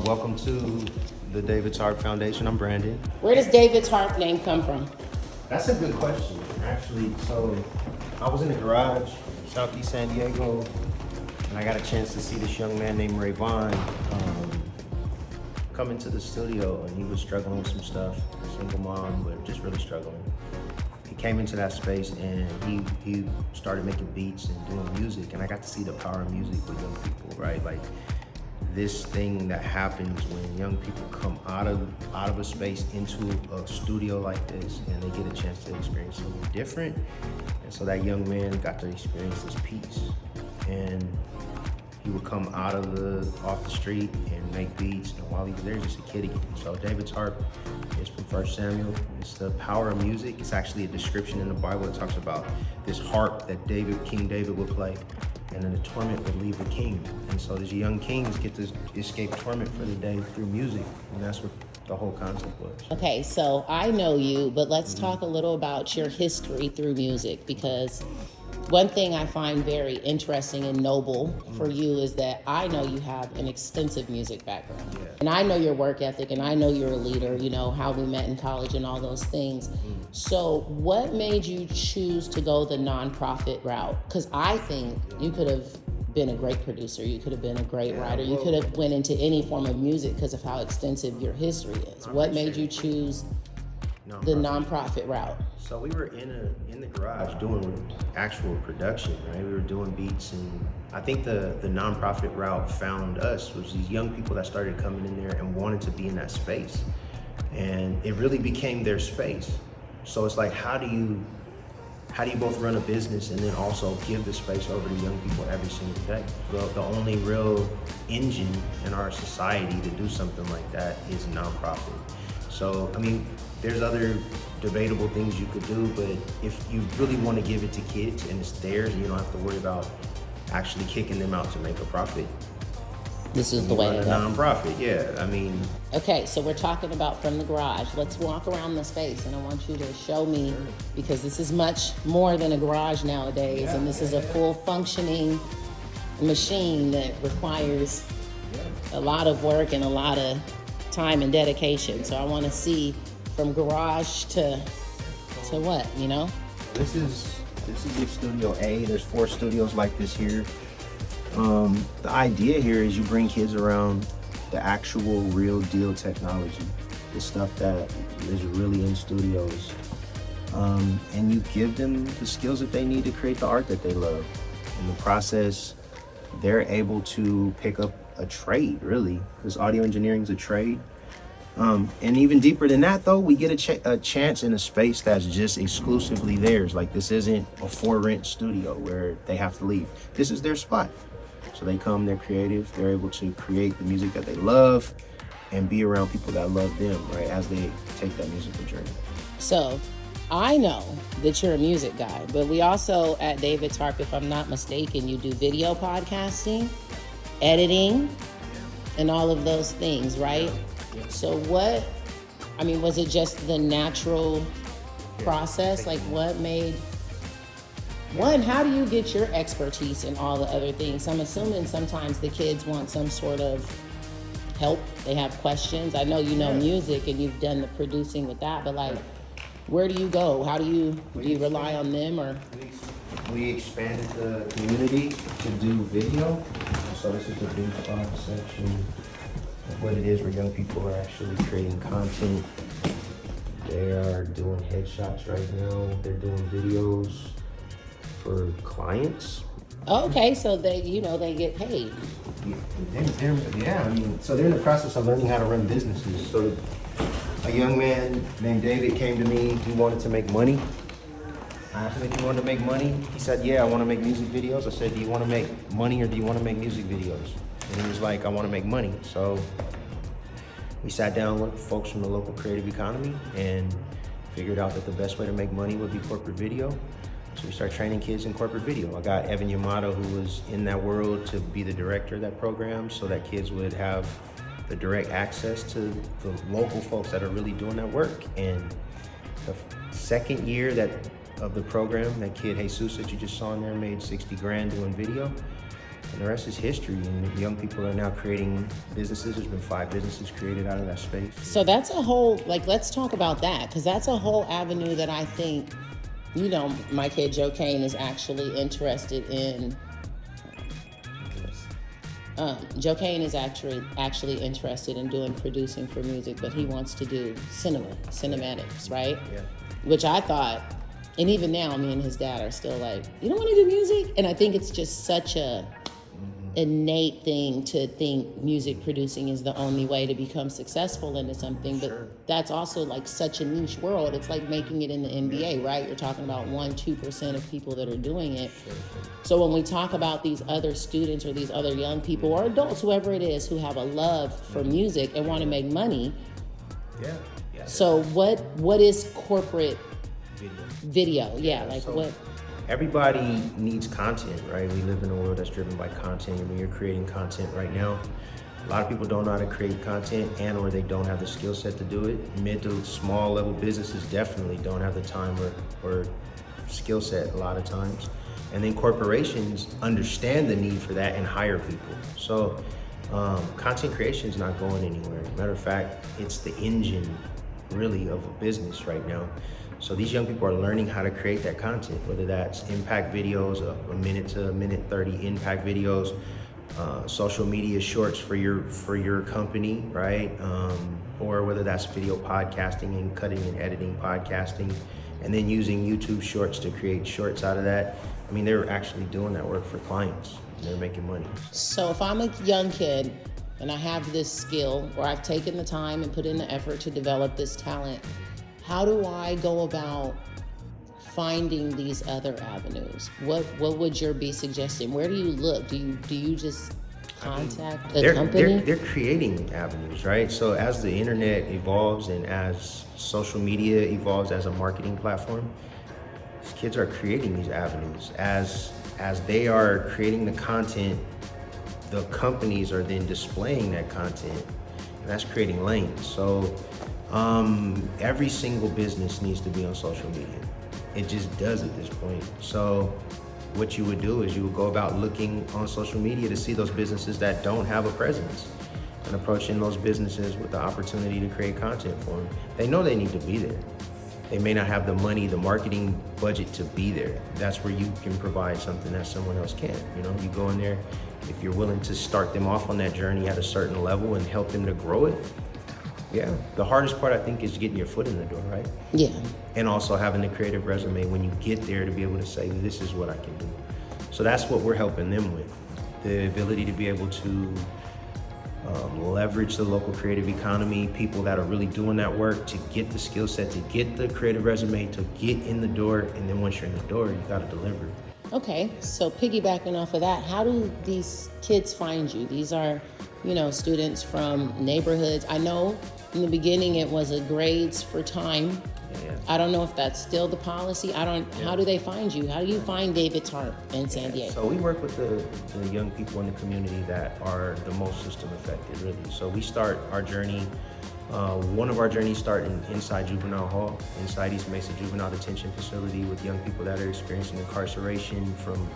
Welcome to the David's Harp Foundation. I'm Brandon. Where does David's Harp name come from? That's a good question, actually. So I was in the garage, Southeast San Diego, and I got a chance to see this young man named Rayvon come into the studio, and he was struggling with some stuff, single mom, but just really struggling. He came into that space and he started making beats and doing music, and I got to see the power of music with young people, right? Like this thing that happens when young people come out of a space into a studio like this, and they get a chance to experience something different. And so that young man got to experience this peace, and he would come off the street and make beats, and while he was there, just a kid again. So David's Harp is from 1 Samuel. It's the power of music. It's actually a description in the Bible that talks about this harp that King David would play, and then the torment would leave the king. And so these young kings get to escape torment for the day through music, and that's what the whole concept was. Okay, so I know you, but let's talk a little about your history through music, because one thing I find very interesting and noble for you is that I know you have an extensive music background. Yeah. And I know your work ethic, and I know you're a leader, you know, how we met in college and all those things. So what made you choose to go the nonprofit route? Because I think you could have been a great producer, you could have been a great writer, you could have went into any form of music because of how extensive your history is. What made you choose the nonprofit route? So we were in the garage doing actual production, right? We were doing beats, and I think the nonprofit route found us, was these young people that started coming in there and wanted to be in that space. And it really became their space. So it's like, how do you both run a business and then also give the space over to young people every single day? Well, the only real engine in our society to do something like that is nonprofit. So, I mean, there's other debatable things you could do, but if you really want to give it to kids and it's theirs and you don't have to worry about actually kicking them out to make a profit, this is the way to go. Nonprofit, yeah. I mean, okay, so we're talking about from the garage. Let's walk around the space, and I want you to show me, because this is much more than a garage nowadays, and this is a full functioning machine that requires a lot of work and a lot of time and dedication. So I want to see from garage to what, you know? This is your Studio A. There's 4 studios like this here. The idea here is you bring kids around the actual real deal technology, the stuff that is really in studios, and you give them the skills that they need to create the art that they love. In the process, they're able to pick up a trade, really, because audio engineering is a trade. And even deeper than that, though, we get a chance in a space that's just exclusively theirs. Like, this isn't a for-rent studio where they have to leave. This is their spot. So they come, they're creative, they're able to create the music that they love and be around people that love them, right, as they take that musical journey. So I know that you're a music guy, but we also at David's Harp, if I'm not mistaken, you do video podcasting, editing, and all of those things, right? Yeah. So was it just the natural process? Like, what made, how do you get your expertise in all the other things? I'm assuming sometimes the kids want some sort of help. They have questions. I know you know music and you've done the producing with that, but like, where do you go? How do you rely on them, or? We expanded the community to do video. So this is the big spot section of what it is where young people are actually creating content. They are doing headshots right now. They're doing videos for clients. Okay, so they get paid. Yeah, I mean, so they're in the process of learning how to run businesses. So a young man named David came to me. He wanted to make money. I asked him if he wanted to make money. He said, yeah, I want to make music videos. I said, do you want to make money or do you want to make music videos? And he was like, I want to make money. So we sat down with folks from the local creative economy and figured out that the best way to make money would be corporate video. So we started training kids in corporate video. I got Evan Yamato, who was in that world, to be the director of that program so that kids would have the direct access to the local folks that are really doing that work. And the second year of the program, that kid Jesus that you just saw in there made 60 grand doing video. And the rest is history. And young people are now creating businesses. There's been 5 businesses created out of that space. So that's a whole, like, let's talk about that, because that's a whole avenue that I think, you know, my kid Joe Kane is actually interested in. Joe Kane is actually interested in doing producing for music, but he wants to do cinematics, right? Yeah. Which I thought, and even now, me and his dad are still like, you don't want to do music? And I think it's just such a innate thing to think music producing is the only way to become successful into something. But Sure. that's also like such a niche world. It's like making it in the NBA, right? You're talking about 1-2% of people that are doing it. Sure. So when we talk about these other students or these other young people or adults, whoever it is, who have a love for music and want to make money, Yeah. so what is corporate Video. video? Yeah, like So what? everybody needs content, right? We live in a world that's driven by content. I mean, you're creating content right now. A lot of people don't know how to create content, and or they don't have the skill set to do it. Mid to small level businesses definitely don't have the time or skill set a lot of times. And then corporations understand the need for that and hire people. So content creation is not going anywhere. Matter of fact, it's the engine really of a business right now. So these young people are learning how to create that content, whether that's impact videos, a minute to a minute 30 impact videos, social media shorts for your company, right? Or whether that's video podcasting and cutting and editing podcasting, and then using YouTube shorts to create shorts out of that. I mean, they're actually doing that work for clients, and they're making money. So if I'm a young kid and I have this skill, or I've taken the time and put in the effort to develop this talent, how do I go about finding these other avenues? What would your be suggesting? Where do you look? Do you just contact a company? They're creating avenues, right? So as the internet evolves and as social media evolves as a marketing platform, these kids are creating these avenues. As they are creating the content, the companies are then displaying that content, and that's creating lanes. So every single business needs to be on social media. It just does at this point. So what you would do is you would go about looking on social media to see those businesses that don't have a presence and approaching those businesses with the opportunity to create content for them. They know they need to be there. They may not have the money, the marketing budget to be there. That's where you can provide something that someone else can't. You know, you go in there, if you're willing to start them off on that journey at a certain level and help them to grow it. Yeah, the hardest part I think is getting your foot in the door, right? Yeah. And also having the creative resume when you get there to be able to say, this is what I can do. So that's what we're helping them with. The ability to be able to leverage the local creative economy, people that are really doing that work to get the skill set, to get the creative resume, to get in the door. And then once you're in the door, you gotta deliver. Okay, so piggybacking off of that, how do these kids find you? These are, you know, students from neighborhoods. I know in the beginning it was a grades for time. Yeah. I don't know if that's still the policy. How do they find you? How do you find David's Harp in San Diego? So we work with the young people in the community that are the most system affected, really. So we start our journey, one of our journeys start inside Juvenile Hall, inside East Mesa Juvenile Detention Facility, with young people that are experiencing incarceration from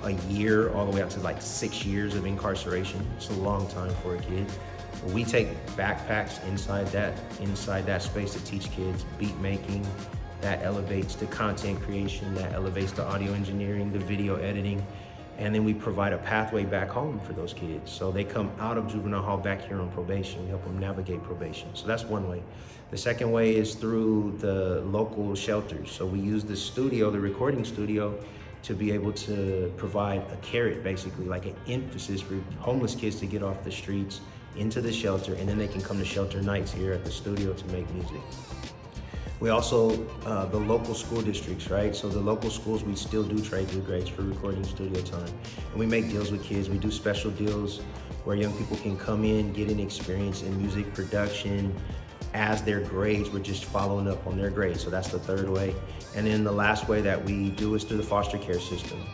a year all the way up to like 6 years of incarceration. It's a long time for a kid. We take backpacks inside that space to teach kids beat making. That elevates the content creation, that elevates the audio engineering, the video editing, and then we provide a pathway back home for those kids. So they come out of juvenile hall back here on probation. We help them navigate probation. So that's one way. The second way is through the local shelters. So we use the studio, the recording studio, to be able to provide a carrot, basically, like an emphasis for homeless kids to get off the streets into the shelter, and then they can come to shelter nights here at the studio to make music. We also, the local school districts, right? So the local schools, we still do trade through grades for recording studio time. And we make deals with kids. We do special deals where young people can come in, get an experience in music production as their grades. We're just following up on their grades. So that's the third way. And then the last way that we do is through the foster care system.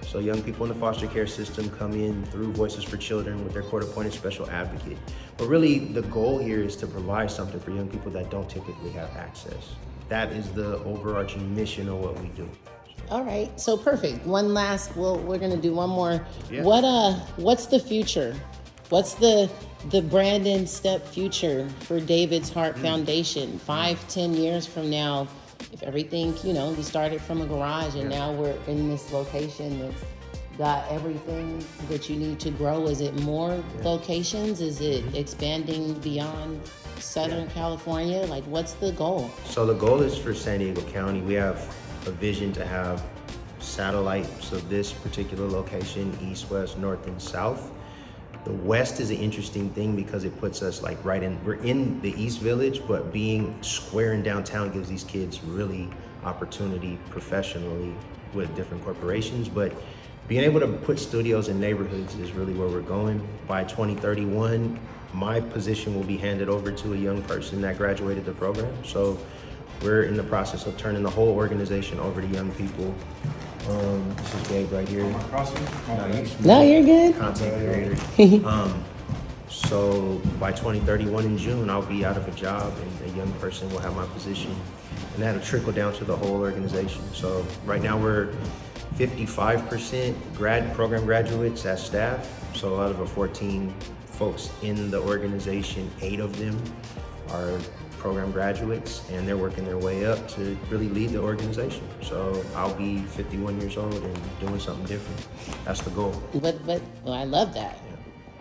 So young people in the foster care system come in through Voices for Children with their court-appointed special advocate. But really, the goal here is to provide something for young people that don't typically have access. That is the overarching mission of what we do. All right, so perfect. One last, we're gonna do one more. Yeah. What's the future? What's the Brandon Step future for David's Harp Foundation? 5-10 years from now, if everything, we started from a garage and now we're in this location that's got everything that you need to grow. Is it more locations? Is it expanding beyond Southern California? Like, what's the goal? So the goal is for San Diego County. We have a vision to have satellites of this particular location, east, west, north, and south. The west is an interesting thing because it puts us like we're in the East Village, but being square in downtown gives these kids really opportunity professionally with different corporations. But being able to put studios in neighborhoods is really where we're going. By 2031, my position will be handed over to a young person that graduated the program. So we're in the process of turning the whole organization over to young people. This is Gabe right here. No, you're good. Content creator. So by 2031 in June, I'll be out of a job and a young person will have my position. And that'll trickle down to the whole organization. So right now we're 55% program graduates as staff. So out of the 14 folks in the organization, 8 of them are program graduates, and they're working their way up to really lead the organization. So I'll be 51 years old and doing something different. That's the goal. But well, I love that.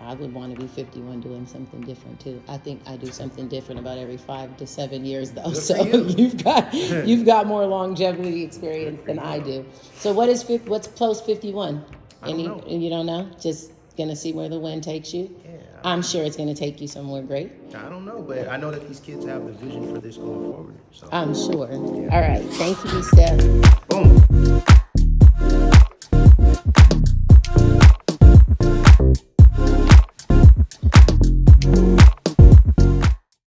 I would want to be 51 doing something different too. I think I do something different about every 5 to 7 years though. Good So for you. you've got more longevity experience than I do. So what's post 51? I don't know. You don't know? Just gonna see where the wind takes you? Yeah. I'm sure it's gonna take you somewhere great. I don't know, but I know that these kids have the vision for this going forward. So I'm sure. All right. Thank you, Steph. boom.